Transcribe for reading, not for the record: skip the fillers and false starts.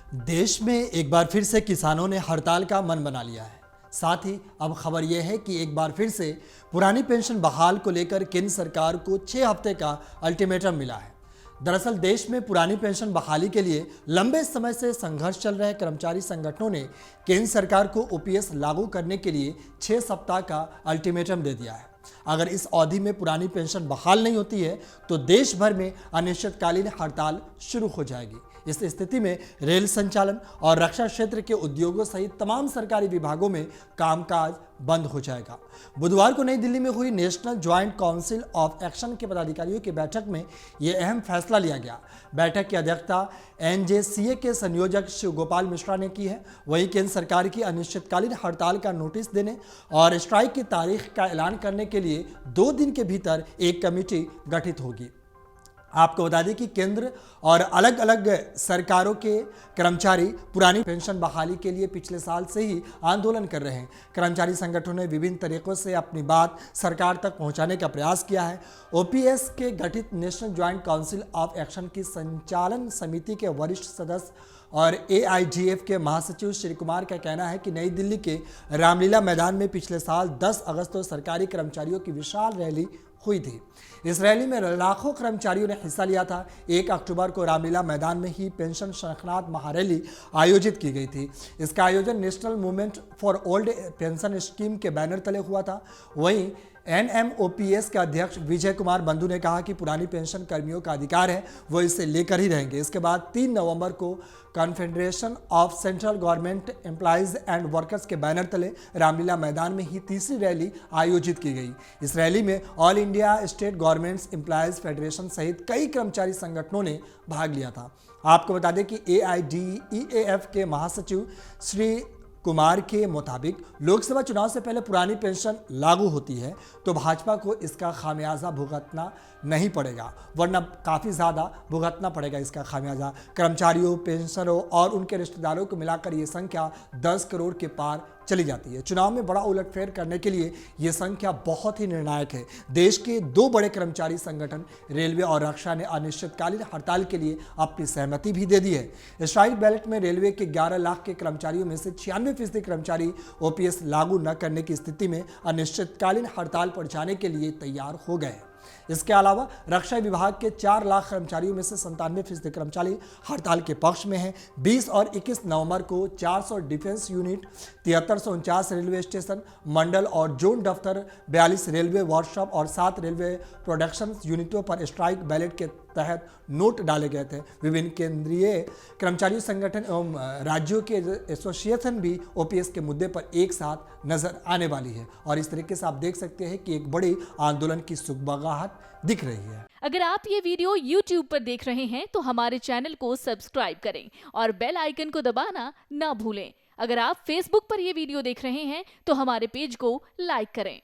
देश में एक बार फिर से किसानों ने हड़ताल का मन बना लिया है। साथ ही अब खबर यह है कि एक बार फिर से पुरानी पेंशन बहाल को लेकर केंद्र सरकार को 6 हफ्ते का अल्टीमेटम मिला है। दरअसल देश में पुरानी पेंशन बहाली के लिए लंबे समय से संघर्ष चल रहे कर्मचारी संगठनों ने केंद्र सरकार को ओपीएस लागू करने के लिए 6 सप्ताह का अल्टीमेटम दे दिया है। अगर इस अवधि में पुरानी पेंशन बहाल नहीं होती है तो देश भर में अनिश्चितकालीन हड़ताल शुरू हो जाएगी। इस स्थिति में रेल संचालन और रक्षा क्षेत्र के उद्योगों सहित तमाम सरकारी विभागों में कामकाज बंद हो जाएगा। बुधवार को नई दिल्ली में हुई national joint council of action के पदाधिकारियों की बैठक में यह अहम फैसला लिया गया। बैठक की अध्यक्षता एनजेसीए के संयोजक शिव गोपाल मिश्रा ने की है। वहीं केंद्र सरकार की अनिश्चितकालीन हड़ताल का नोटिस देने और स्ट्राइक की तारीख का ऐलान करने के लिए 2 दिन के भीतर एक कमेटी गठित होगी। आपको बता दें कि केंद्र और अलग अलग सरकारों के कर्मचारी पुरानी पेंशन बहाली के लिए पिछले साल से ही आंदोलन कर रहे हैं। कर्मचारी संगठनों ने विभिन्न तरीकों से अपनी बात सरकार तक पहुंचाने का प्रयास किया है। ओपीएस के गठित national joint council of action की संचालन समिति के वरिष्ठ सदस्य और एआईजीएफ के महासचिव श्री कुमार का कहना है कि नई दिल्ली के रामलीला मैदान में पिछले साल 10 अगस्त को सरकारी कर्मचारियों की विशाल रैली हुई थी। इस रैली में लाखों कर्मचारियों ने हिस्सा लिया था। 1 अक्टूबर को रामलीला मैदान में ही पेंशन शंखनाद महारैली आयोजित की गई थी। इसका आयोजन national movement for old pension scheme के बैनर तले हुआ था। वहीं एनएमओपीएस के अध्यक्ष विजय कुमार बंधु ने कहा कि पुरानी पेंशन कर्मियों का अधिकार है, वो इसे लेकर ही रहेंगे। इसके बाद 3 नवंबर को confederation of central government employees and workers के बैनर तले रामलीला मैदान में ही तीसरी रैली आयोजित की गई। इस रैली में all India state governments employees federation सहित कई कर्मचारी संगठनों ने भाग लिया था। आपको बता दें कि एआईडीईएफ के महासचिव श्री कुमार के मुताबिक लोकसभा चुनाव से पहले पुरानी पेंशन लागू होती है तो भाजपा को इसका खामियाजा भुगतना नहीं पड़ेगा, वरना काफ़ी ज़्यादा भुगतना पड़ेगा इसका खामियाजा। कर्मचारियों, पेंशनरों और उनके रिश्तेदारों को मिलाकर ये संख्या 10 करोड़ के पार चली जाती है। चुनाव में बड़ा उलटफेर करने के लिए ये संख्या बहुत ही निर्णायक है। देश के 2 बड़े कर्मचारी संगठन रेलवे और रक्षा ने अनिश्चितकालीन हड़ताल के लिए अपनी सहमति भी दे दी है। स्ट्राइक बैलेट में रेलवे के 11 लाख के कर्मचारियों में से 96% कर्मचारी ओपीएस लागू न करने की स्थिति में अनिश्चितकालीन हड़ताल पर जाने के लिए तैयार हो गए। इसके अलावा रक्षा विभाग के 4 लाख कर्मचारियों में से 97% कर्मचारी हड़ताल के पक्ष में हैं। 20 और 21 नवंबर को 400 डिफेंस यूनिट, 7349 रेलवे स्टेशन, मंडल और जोन दफ्तर, 42 रेलवे वर्कशॉप और 7 रेलवे प्रोडक्शन यूनिटों पर स्ट्राइक बैलेट के तहत नोट डाले गए थे। विभिन्न केंद्रीय कर्मचारी संगठन एवं राज्यों के एसोसिएशन भी ओपीएस के मुद्दे पर एक साथ नजर आने वाली है और इस तरीके से आप देख सकते हैं कि एक बड़ी आंदोलन की सुगबगाहट दिख रही है। अगर आप ये वीडियो YouTube पर देख रहे हैं तो हमारे चैनल को सब्सक्राइब करें और बेल आइकन को दबाना ना भूलें। अगर आप Facebook पर ये वीडियो देख रहे हैं तो हमारे पेज को लाइक करें।